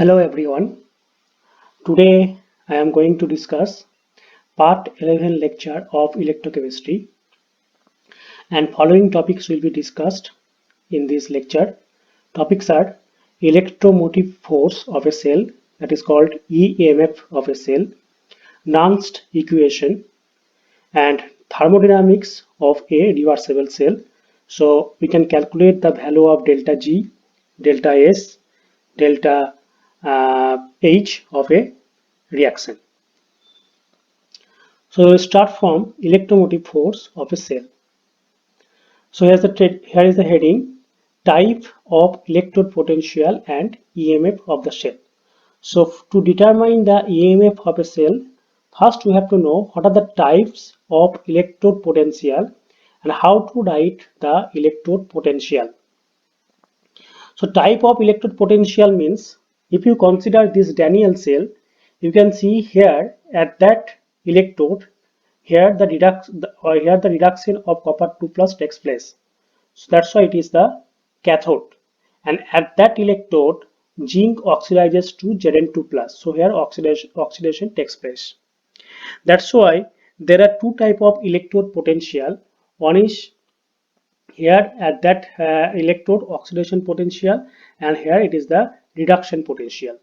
Hello everyone. Today I am going to discuss part 11 lecture of electrochemistry, and following topics will be discussed in this lecture. Topics are electromotive force of a cell, that is called EMF of a cell, Nernst equation, and thermodynamics of a reversible cell. So we can calculate the value of delta G, delta S, delta H of a reaction. So we start from electromotive force of a cell. So here is the heading: type of electrode potential and EMF of the cell. So to determine the EMF of a cell, first we have to know what are the types of electrode potential and how to write the electrode potential. So type of electrode potential means, if you consider this Daniell cell, you can see here at that electrode, here the reduction of copper 2 plus takes place. So that's why it is the cathode. And at that electrode, zinc oxidizes to Zn2 plus. So here oxidation takes place. That's why there are two type of electrode potential. One is here at that electrode oxidation potential, and here it is the reduction potential.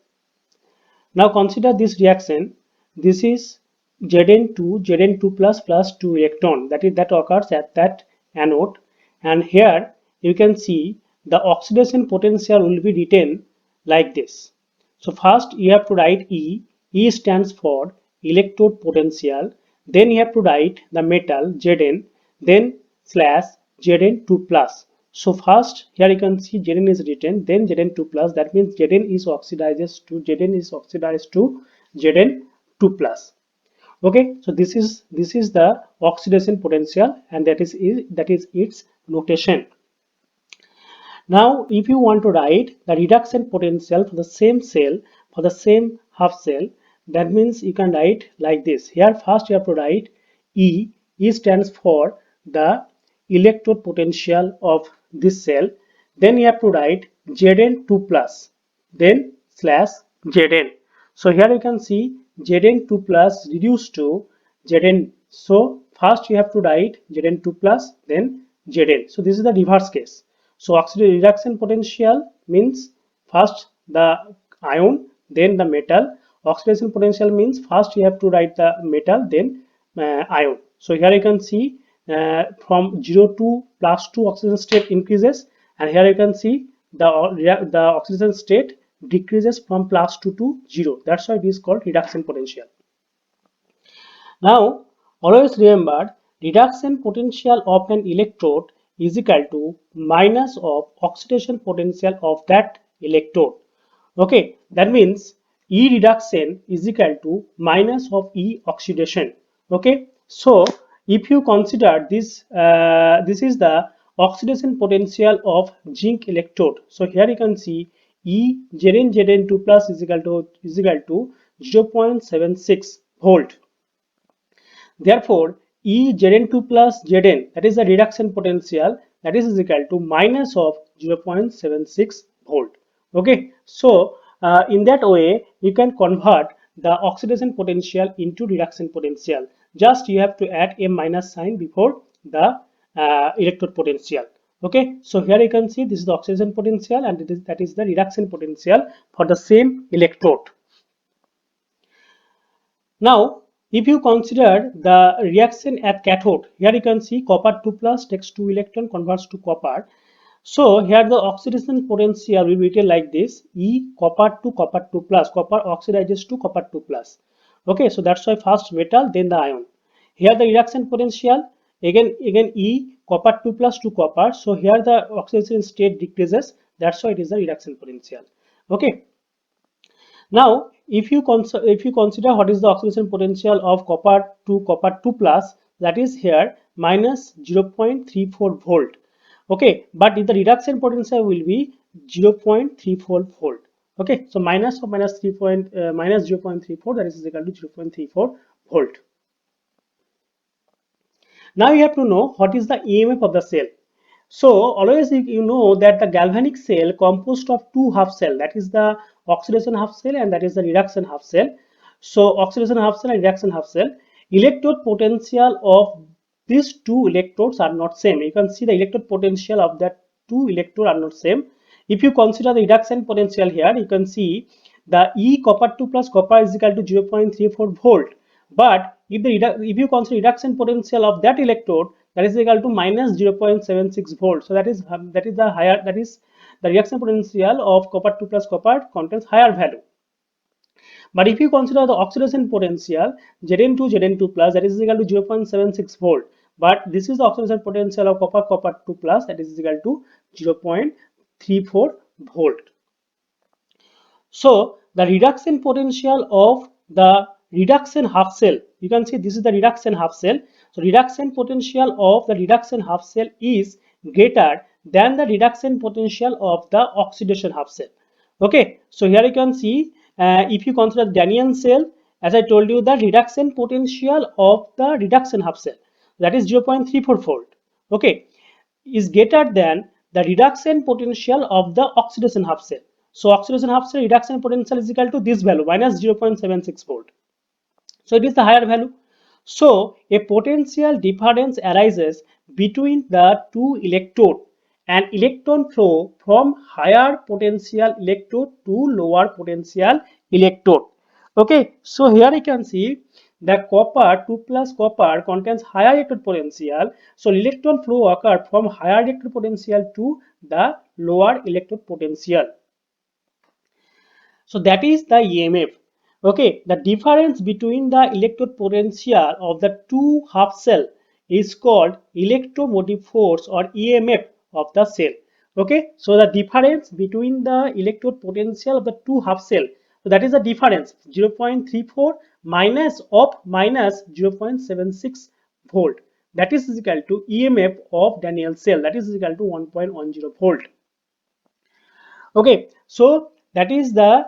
Now consider this reaction. This is Zn2 plus 2 electron, that occurs at that anode, and here you can see the oxidation potential will be written like this. So first you have to write E. E stands for electrode potential. Then you have to write the metal Zn, then slash Zn2 plus. So first here you can see Zn is written, then Zn2 plus. That means Zn is oxidized to Zn2 plus. Okay, so this is the oxidation potential, and that is its notation. Now, if you want to write the reduction potential for the same cell, for the same half cell, that means you can write like this. Here first you have to write E. E stands for the electrode potential of this cell. Then you have to write Zn2 plus, then slash Zn. So here you can see Zn2 plus reduced to Zn. So first you have to write Zn2 plus, then Zn. So this is the reverse case. So oxidation reduction potential means first the ion, then the metal. Oxidation potential means first you have to write the metal, then ion. So here you can see from 0 to plus 2 oxidation state increases, and here you can see the oxidation state decreases from plus 2 to 0. That's why it is called reduction potential. Now, always remember, reduction potential of an electrode is equal to minus of oxidation potential of that electrode. Okay, that means E reduction is equal to minus of E oxidation. Okay, so if you consider this, this is the oxidation potential of zinc electrode. So here you can see E Zn2 plus is equal to 0.76 volt. Therefore, E Zn2 plus Zn, that is the reduction potential, that is equal to minus of 0.76 volt. Okay, so in that way you can convert the oxidation potential into reduction potential. Just you have to add a minus sign before the electrode potential. Okay, so here you can see this is the oxidation potential, and that is the reduction potential for the same electrode. Now, if you consider the reaction at cathode, here you can see copper 2 plus takes 2 electron, converts to copper. So here the oxidation potential will be written like this: E copper to copper 2 plus, copper oxidizes to copper 2 plus. Okay, so that's why first metal, then the ion. Here the reduction potential, again E copper 2 plus to copper. So here the oxidation state decreases. That's why it is the reduction potential. Okay. Now, if you consider what is the oxidation potential of copper 2 plus, that is here minus 0.34 volt. Okay, but the reduction potential will be 0.34 volt. Okay, so minus of minus 0.34, that is equal to 0.34 volt. Now you have to know what is the EMF of the cell. So always you know that the galvanic cell composed of two half cell, that is the oxidation half cell and that is the reduction half cell. So oxidation half cell and reduction half cell, electrode potential of these two electrodes are not same. You can see the electrode potential of that two electrodes are not same. If you consider the reduction potential here, you can see the E copper 2 plus copper is equal to 0.34 volt. But if you consider reduction potential of that electrode, that is equal to minus 0.76 volt. So that is the reaction potential of copper 2 plus copper contains higher value. But if you consider the oxidation potential Zn2 Zn2 plus, that is equal to 0.76 volt. But this is the oxidation potential of copper 2 plus, that is equal to 0.34 volt. So the reduction potential of the reduction half cell, you can see this is the reduction half cell. So reduction potential of the reduction half cell is greater than the reduction potential of the oxidation half cell. Okay, so here you can see if you consider Daniell cell, as I told you, the reduction potential of the reduction half cell, that is 0.34 volt. Okay, is greater than the reduction potential of the oxidation half cell. So oxidation half cell reduction potential is equal to this value minus 0.76 volt. So it is the higher value. So a potential difference arises between the two electrodes and electron flow from higher potential electrode to lower potential electrode. Okay, so here you can see the copper 2 plus copper contains higher electrode potential. So electron flow occur from higher electrode potential to the lower electrode potential. So that is the EMF. Okay, the difference between the electrode potential of the two half cell is called electromotive force or EMF of the cell. Okay, so the difference between the electrode potential of the two half cell, so that is the difference 0.34 minus 0.76 volt. That is equal to EMF of Daniell cell, that is equal to 1.10 volt. Okay, so that is the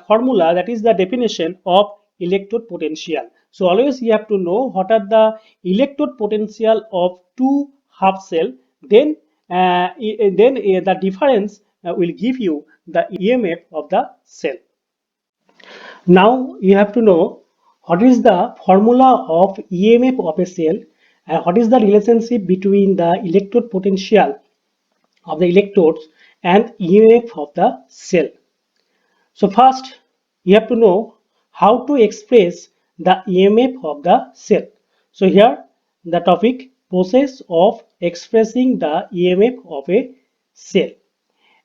formula, that is the definition of electrode potential. So always you have to know what are the electrode potential of two half cell, then the difference will give you the EMF of the cell. Now you have to know what is the formula of EMF of a cell and what is the relationship between the electrode potential of the electrodes and EMF of the cell. So first you have to know how to express the EMF of the cell. So here the topic, process of expressing the EMF of a cell.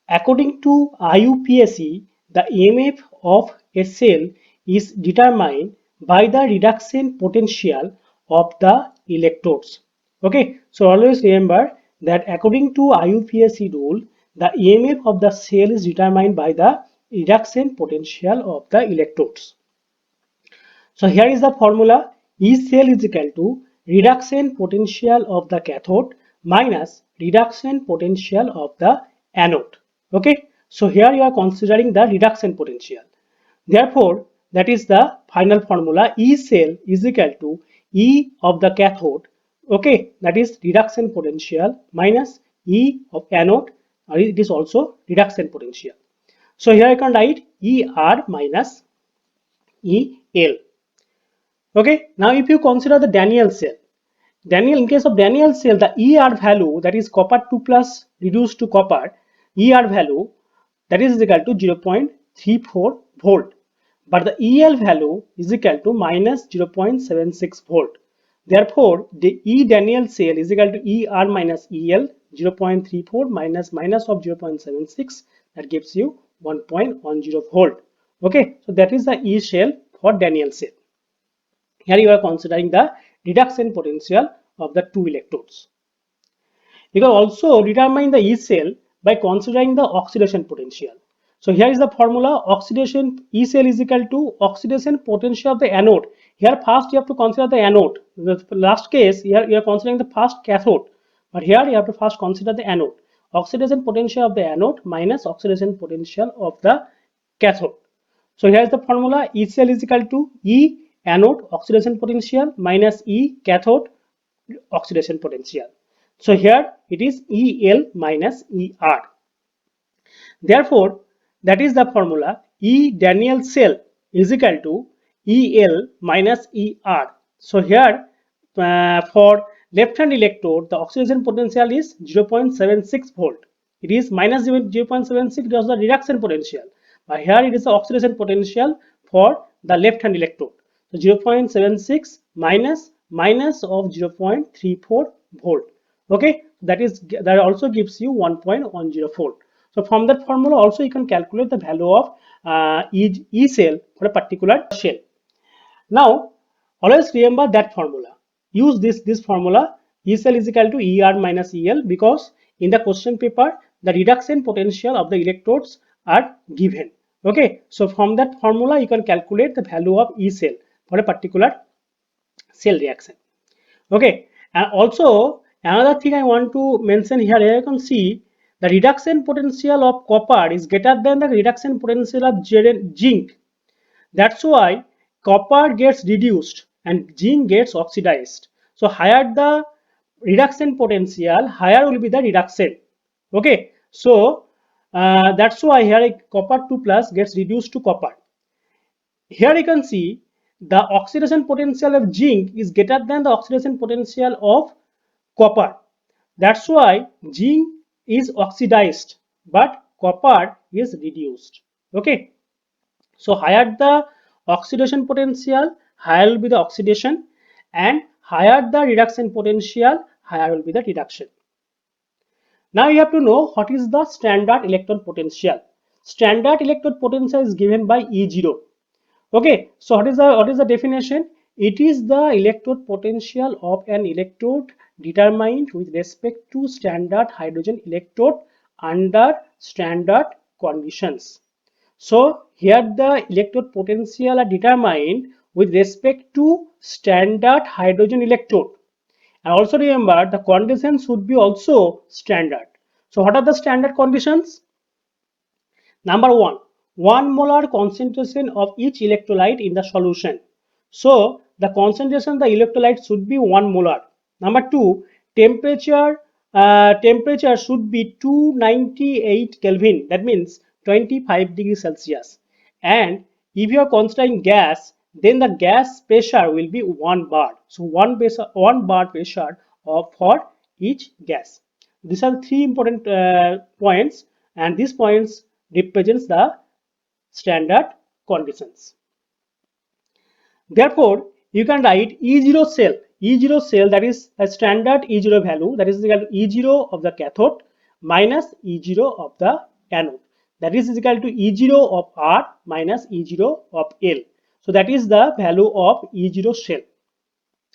According to IUPAC, the EMF of a cell is determined by the reduction potential of the electrodes. Okay, so always remember that according to IUPAC rule, the EMF of the cell is determined by the reduction potential of the electrodes. So here is the formula, E cell is equal to reduction potential of the cathode minus reduction potential of the anode. Okay, so here you are considering the reduction potential. Therefore, that is the final formula, E cell is equal to E of the cathode. Okay, that is reduction potential minus E of anode, or it is also reduction potential. So here I can write ER minus EL. Okay, now if you consider the Daniell cell, in case of Daniell cell, the ER value, that is copper 2 plus reduced to copper, ER value that is equal to 0.34 volt. But the EL value is equal to minus 0.76 volt. Therefore, the E Daniell cell is equal to ER minus EL, 0.34 minus of 0.76, that gives you 1.10 volt. Okay, so that is the E cell for Daniell cell. Here you are considering the reduction potential of the two electrodes. You can also determine the E cell by considering the oxidation potential. So here is the formula, oxidation E cell is equal to oxidation potential of the anode. Here first you have to consider the anode. The last case here you are considering the first cathode, but here you have to first consider the anode. Oxidation potential of the anode minus oxidation potential of the cathode. So here is the formula, E cell is equal to E anode oxidation potential minus E cathode oxidation potential. So here it is EL minus ER. Therefore, that is the formula, E Daniell cell is equal to EL minus ER. So here for left hand electrode, the oxidation potential is 0.76 volt. It is minus 0.76 because the reduction potential. But here it is the oxidation potential for the left hand electrode. So 0.76 minus of 0.34 volt. Okay, that also gives you 1.10 volt. So from that formula also you can calculate the value of E cell for a particular shell. Now always remember that formula. Use this formula. E cell is equal to ER minus EL, because in the question paper the reduction potential of the electrodes are given. Okay, so from that formula you can calculate the value of E cell for a particular cell reaction. Okay, and also another thing I want to mention here, you can see the reduction potential of copper is greater than the reduction potential of zinc. That's why copper gets reduced and zinc gets oxidized. So higher the reduction potential, higher will be the reduction. Okay, so that's why here copper 2 plus gets reduced to copper. Here you can see the oxidation potential of zinc is greater than the oxidation potential of copper. That's why zinc is oxidized but copper is reduced. Okay, so higher the oxidation potential, higher will be the oxidation, and higher the reduction potential, higher will be the reduction. Now you have to know what is the standard electron potential. Standard electrode potential is given by E0. Okay, so what is the definition? It is the electrode potential of an electrode determined with respect to standard hydrogen electrode under standard conditions. So here the electrode potential are determined with respect to standard hydrogen electrode. And also remember the conditions should be also standard. So what are the standard conditions? Number one molar concentration of each electrolyte in the solution. So the concentration of the electrolyte should be 1 molar. Number two, temperature should be 298 Kelvin. That means 25 degrees Celsius. And if you are considering gas, then the gas pressure will be 1 bar. So 1 bar pressure for each gas. These are three important points, and these points represents the standard conditions. Therefore, you can write E0 cell. E0 cell, that is a standard E0 value, that is equal to E0 of the cathode minus E0 of the anode. That is equal to E0 of R minus E0 of L. So that is the value of E0 cell.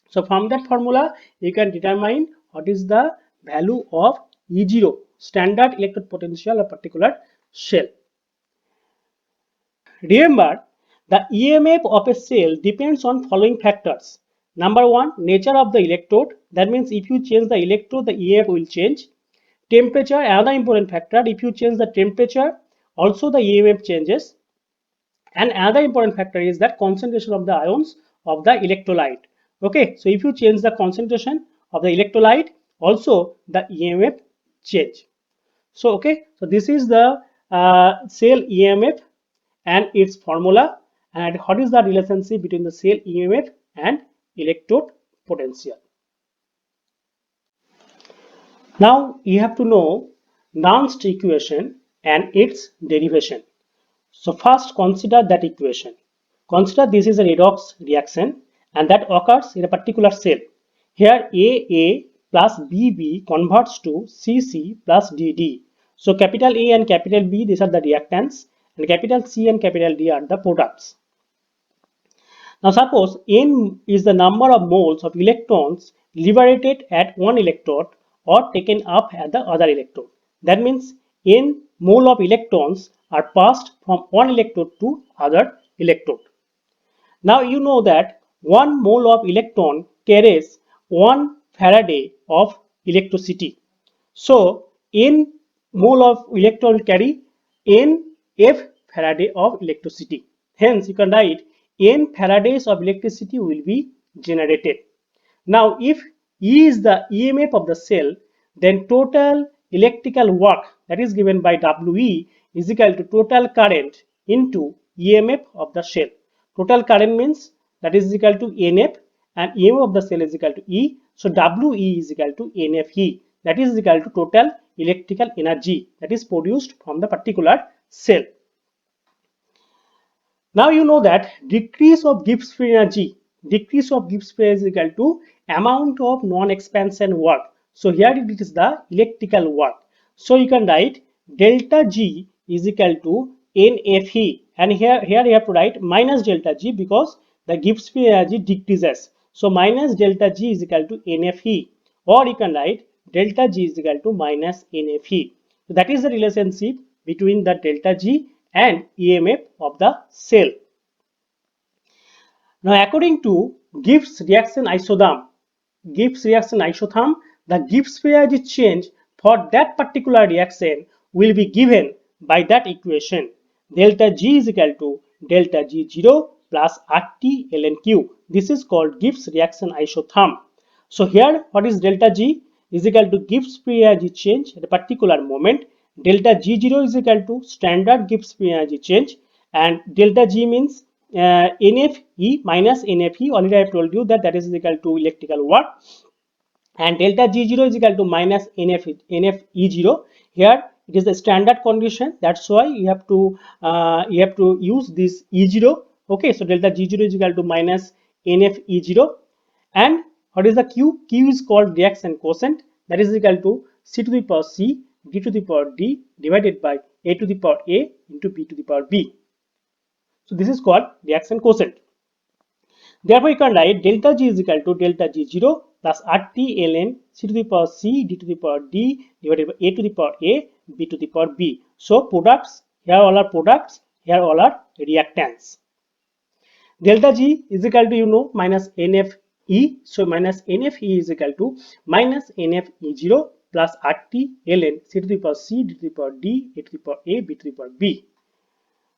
So from that formula, you can determine what is the value of E0, standard electrode potential of particular cell. Remember, the EMF of a cell depends on following factors. Number one, nature of the electrode. That means if you change the electrode, the EMF will change. Temperature, another important factor. If you change the temperature, also the EMF changes. And another important factor is that concentration of the ions of the electrolyte. Okay, so if you change the concentration of the electrolyte, also the EMF change. So okay, so this is the cell EMF and its formula, and what is the relationship between the cell EMF and electrode potential. Now you have to know Nernst equation and its derivation. So first consider that equation. Consider this is a redox reaction and that occurs in a particular cell. Here AA plus BB converts to CC plus DD. So capital A and capital B, these are the reactants, and capital C and capital D are the products. Now suppose N is the number of moles of electrons liberated at one electrode or taken up at the other electrode. That means N mole of electrons are passed from one electrode to other electrode. Now you know that 1 mole of electron carries 1 Faraday of electricity. So N mole of electron carry N F Faraday of electricity. Hence you can write N Faradays of electricity will be generated. Now if E is the EMF of the cell, then total electrical work that is given by WE is equal to total current into EMF of the shell. Total current means that is equal to NF, and EMF of the cell is equal to E. So WE is equal to NFE. That is equal to total electrical energy that is produced from the particular cell. Now you know that decrease of Gibbs free energy is equal to amount of non-expansion work. So here it is the electrical work. So you can write delta G is equal to NFE, and here you have to write minus delta G because the Gibbs free energy decreases. So minus delta G is equal to NFE, or you can write delta G is equal to minus NFE. So that is the relationship between the delta G and EMF of the cell. Now, according to Gibbs reaction isotherm, the Gibbs free energy change for that particular reaction will be given by that equation. Delta G is equal to delta G0 plus RT ln Q. This is called Gibbs reaction isotherm. So here, what is delta G? Is equal to Gibbs free energy change at a particular moment. Delta G0 is equal to standard Gibbs free energy change, and delta G means NFE minus NFE. Already I have told you that that is equal to electrical work, and delta G0 is equal to minus NFE0. Here it is the standard condition. That's why you have to use this E0. Okay, so delta G0 is equal to minus NFE0, and what is the Q? Q is called reaction quotient. That is equal to C to the power C D to the power D divided by A to the power A into B to the power B. So this is called reaction quotient. Therefore, you can write delta G is equal to delta G0 plus RT ln C to the power C D to the power D divided by A to the power A B to the power B. So products, here all are products, here all are reactants. Delta G is equal to minus NFE. So minus NFE is equal to minus NFE0 plus RT ln C to the power C D to the power D A to the power A B to the power B.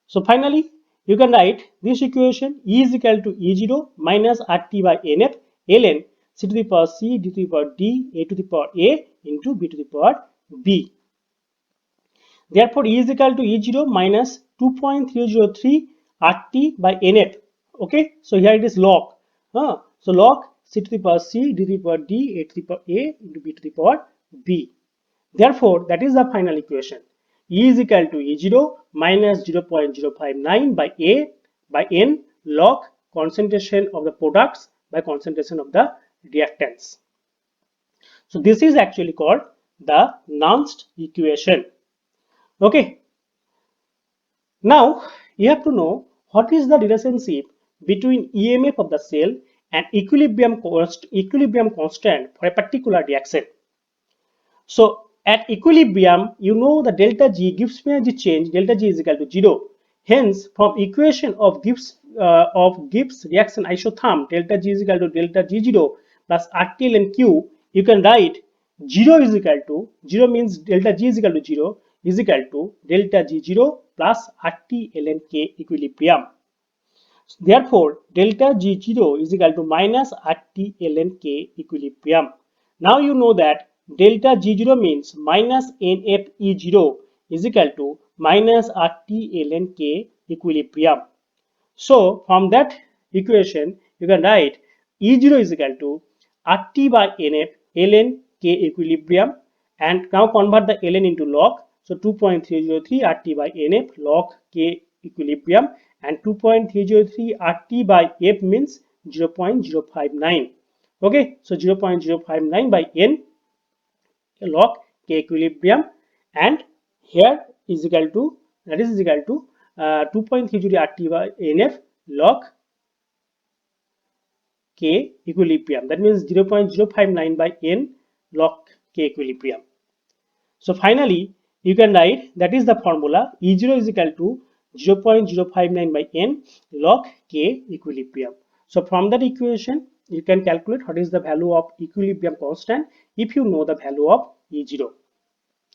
So finally, you can write this equation: E is equal to E0 minus RT by NF ln C to the power C D to the power D A to the power A into B to the power B. Therefore, E is equal to E0 minus 2.303 RT by NF. Okay, so here it is log. So log C to the power C D to the power D A to the power A into B to the power B. Therefore, that is the final equation. E is equal to E0 minus 0.059 by A by N log concentration of the products by concentration of the reactants. So this is actually called the Nernst equation. Okay. Now you have to know what is the relationship between EMF of the cell and equilibrium constant for a particular reaction. So at equilibrium, you know the delta G Gibbs free energy change, delta G is equal to 0. Hence, from equation of Gibbs reaction isotherm, delta G is equal to delta G0 plus RT ln Q, you can write 0 is equal to 0 means delta G is equal to 0 is equal to delta G0 plus RT ln K equilibrium. Therefore, delta G0 is equal to minus RT ln K equilibrium. Now you know that delta G0 means minus NFE0 is equal to minus RT ln K equilibrium. So from that equation, you can write E0 is equal to RT by NF ln K equilibrium, and now convert the ln into log. So 2.303 RT by NF log K equilibrium, and 2.303 RT by F means 0.059. Okay, so 0.059 by N log K equilibrium, and here is equal to 2.30 RT by NF log K equilibrium. That means 0.059 by N log K equilibrium. So finally, you can write, that is the formula, E0 is equal to 0.059 by N log K equilibrium. So from that equation, you can calculate what is the value of equilibrium constant if you know the value of E0.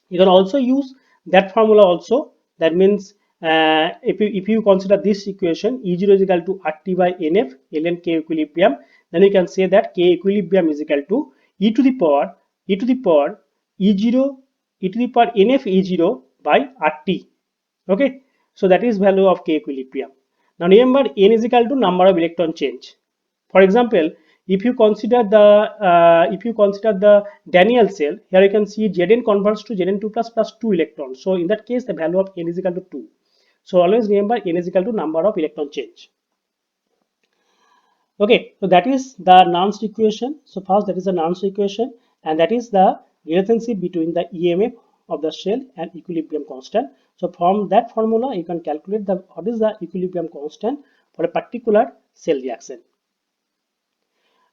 You can also use that formula also. That means if you consider this equation, E0 is equal to RT by NF ln K equilibrium, then you can say that K equilibrium is equal to e to the power E0 e to the power NF E0 by RT. Okay, So that is value of K equilibrium. Now remember, N is equal to number of electron change. For example, if you consider the Daniell cell, here you can see Zn converts to Zn2 plus 2 electrons. So in that case, the value of N is equal to 2. So always remember, N is equal to number of electron change. Okay, so that is the Nernst equation. So first, that is the Nernst equation, and that is the relationship between the EMF of the shell and equilibrium constant. So from that formula, you can calculate what is the equilibrium constant for a particular cell reaction.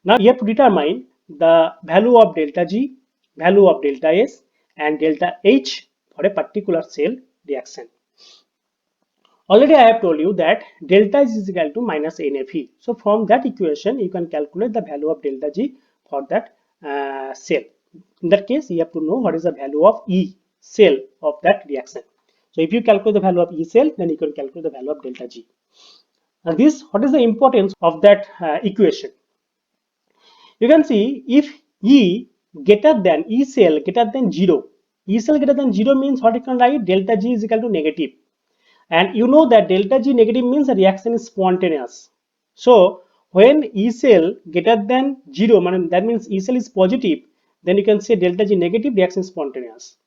Now you have to determine the value of delta G, value of delta S, and delta H for a particular cell reaction. Already I have told you that delta is equal to minus NFE. So from that equation, you can calculate the value of delta G for that cell. In that case, you have to know what is the value of E cell of that reaction. So if you calculate the value of E cell, then you can calculate the value of delta G. Now what is the importance of that equation? You can see if E greater than E cell greater than 0, E cell greater than 0 means what you can write, delta G is equal to negative. And you know that delta G negative means the reaction is spontaneous. So when E cell greater than 0, that means E cell is positive, then you can say delta G negative, reaction is spontaneous.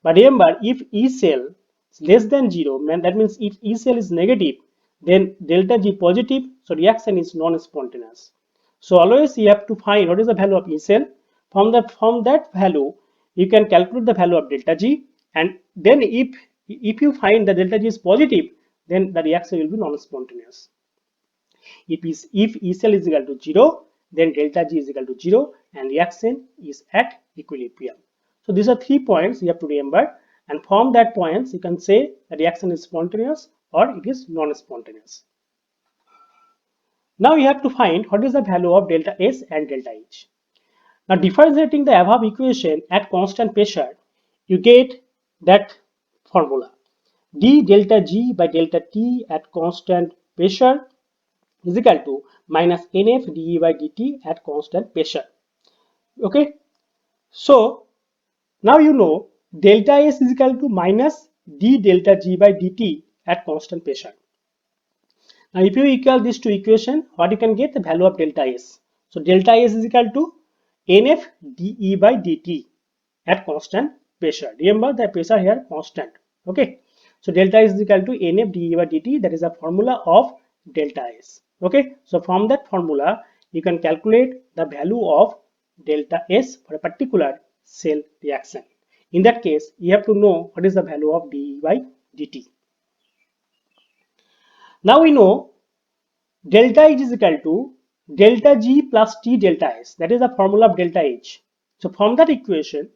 But remember, if E cell is less than 0, that means if E cell is negative, then delta G positive, so reaction is non-spontaneous. So always you have to find what is the value of E cell. From that value, you can calculate the value of delta G, and then if you find that delta G is positive, then the reaction will be non-spontaneous. If E cell is equal to 0, then delta G is equal to 0 and reaction is at equilibrium. So these are 3 points you have to remember, and from that points you can say the reaction is spontaneous or it is non-spontaneous. Now you have to find what is the value of delta S and delta H. Now differentiating the above equation at constant pressure, you get that formula. D delta G by delta T at constant pressure is equal to minus NF dE by dt at constant pressure. Okay, so now you know delta S is equal to minus d delta G by dt at constant pressure. Now if you equal these two equation, what you can get, the value of delta S. So delta S is equal to NF dE by dt at constant pressure. Remember the pressure here constant. Okay, so delta S is equal to NF dE by dt, that is the formula of delta S. Okay, so from that formula you can calculate the value of delta S for a particular cell reaction. In that case, you have to know what is the value of dE by dt. Now we know delta H is equal to delta G plus T delta S. That is the formula of delta H. So from that equation,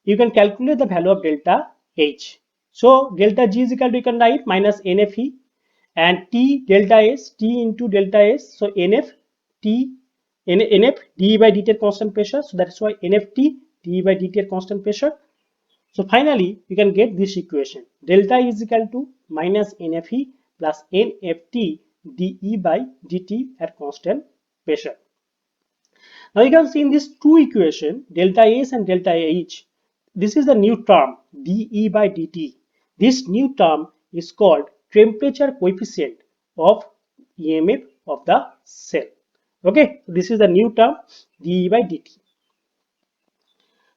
you can calculate the value of delta H. So delta G is equal to, you can write minus NFE, and T delta S, T into delta S. So NF dE by dt at constant pressure. So that's why NFT dE by dt at constant pressure. So finally, you can get this equation. Delta is equal to minus NFE plus NFT dE by dt at constant pressure. Now you can see in these two equations, delta S and delta H, this is the new term dE by dt. This new term is called temperature coefficient of EMF of the cell. Okay, so this is the new term dE by dt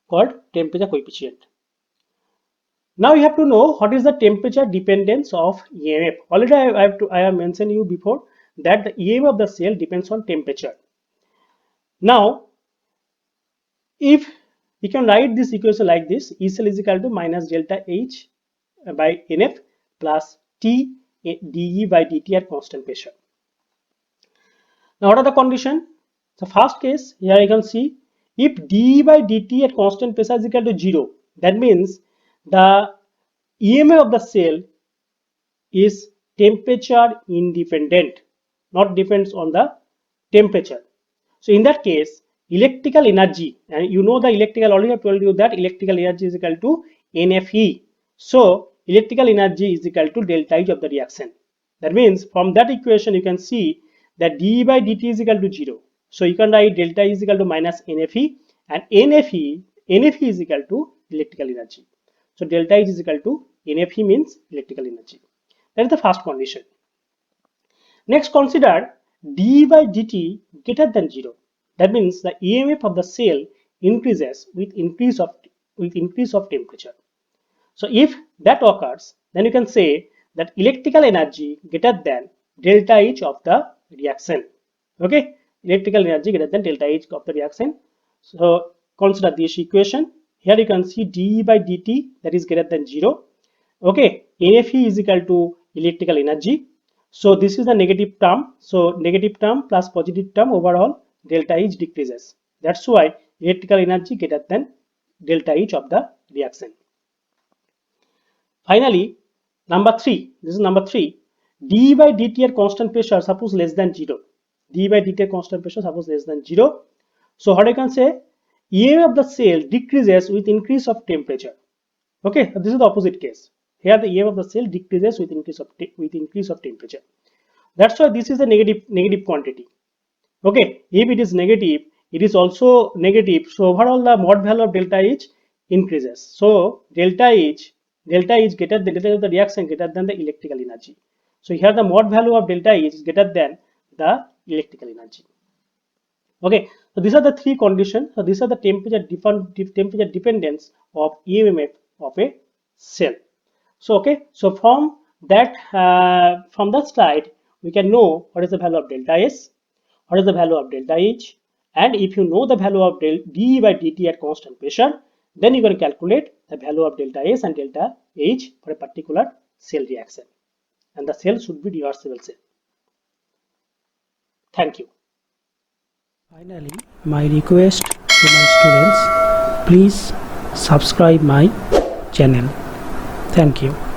called temperature coefficient. Now you have to know what is the temperature dependence of EMF. Already I have mentioned you before that the EMF of the cell depends on temperature. Now, if we can write this equation like this, E cell is equal to minus delta H by NF plus T dE by dt at constant pressure. Now, what are the condition? The first case, here you can see if dE by dt at constant pressure is equal to 0, that means the EMF of the cell is temperature independent, not depends on the temperature. So in that case, electrical energy, and you know the electrical, already I have told you that electrical energy is equal to NFE. So electrical energy is equal to delta H of the reaction. That means from that equation you can see that dE by dt is equal to 0. So you can write delta is equal to minus NFE, and NFE is equal to electrical energy. So delta H is equal to NFE means electrical energy. That is the first condition. Next, consider d by dt greater than 0. That means the EMF of the cell increases with increase of temperature. So if that occurs, then you can say that electrical energy greater than delta H of the reaction. Okay, electrical energy greater than delta H of the reaction. So consider this equation. Here you can see d by dt, that is greater than 0. Okay, NFE is equal to electrical energy. So this is the negative term. So negative term plus positive term, overall delta H decreases. That's why electrical energy greater than delta H of the reaction. Finally, number 3, this is number 3, d by dt at constant pressure suppose less than 0. D by dt at constant pressure suppose less than 0. So what I can say, EMF of the cell decreases with increase of temperature. Okay, this is the opposite case. Here the EMF of the cell decreases with increase of temperature. That's why this is a negative quantity. Okay, if it is negative, it is also negative. So overall the mode value of delta H increases. So delta H greater than the reaction greater than the electrical energy. So here the mode value of delta H is greater than the electrical energy. Okay, so these are the three conditions. So these are the temperature dependence of EMF of a cell. So okay, so from that slide we can know what is the value of delta S, what is the value of delta H, and if you know the value of d by dt at constant pressure, then you can calculate the value of delta S and delta H for a particular cell reaction, and the cell should be reversible cell. Thank you. Finally, my request to my students, please subscribe my channel. Thank you.